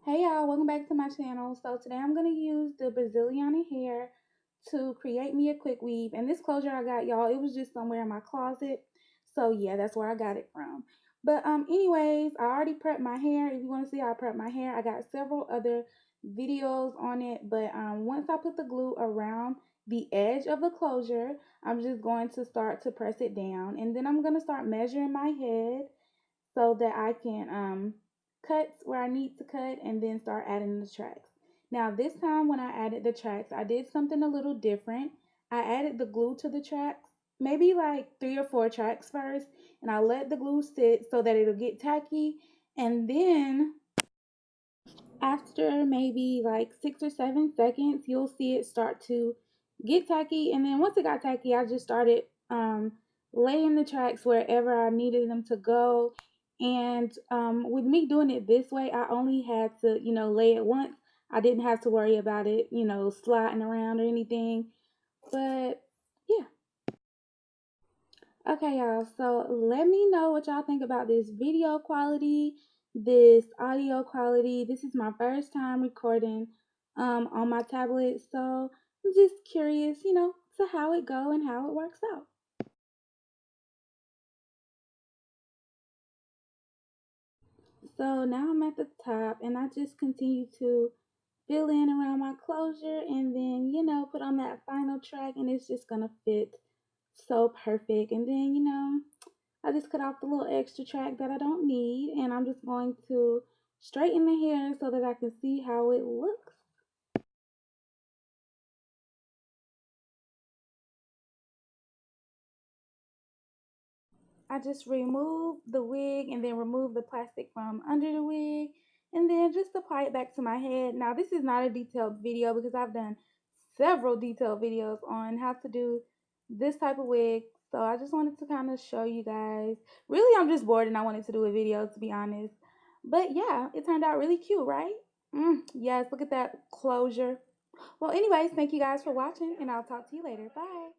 Hey y'all, welcome back to my channel. So today I'm going to use the Braziliana hair to create me a quick weave. And this closure I got, y'all, it was just somewhere in my closet. So yeah, that's where I got it from. But anyways, I already prepped my hair. If you want to see how I prep my hair, I got several other videos on it. But once I put the glue around the edge of the closure, I'm just going to start to press it down. And then I'm going to start measuring my head so that I can cut where I need to cut and then start adding the tracks. Now this time when I added the tracks, I did something a little different. I added the glue to the tracks, maybe like 3 or 4 tracks first, and I let the glue sit so that it'll get tacky. And then after maybe like 6 or 7 seconds, you'll see it start to get tacky. And then once it got tacky, I just started laying the tracks wherever I needed them to go. And with me doing it this way, I only had to, lay it once. I didn't have to worry about it, sliding around or anything. But yeah. Okay, y'all, so let me know what y'all think about this video quality, this audio quality. This is my first time recording on my tablet, so I'm just curious, to how it go and how it works out. So now I'm at the top and I just continue to fill in around my closure and then, put on that final track and it's just gonna fit so perfect. And then, I just cut off the little extra track that I don't need and I'm just going to straighten the hair so that I can see how it looks. I just remove the wig and then remove the plastic from under the wig and then just apply it back to my head. Now this is not a detailed video because I've done several detailed videos on how to do this type of wig. So I just wanted to kind of show you guys. Really, I'm just bored and I wanted to do a video, to be honest. But yeah, it turned out really cute, right? Yes, look at that closure. Well, anyways, thank you guys for watching and I'll talk to you later. Bye.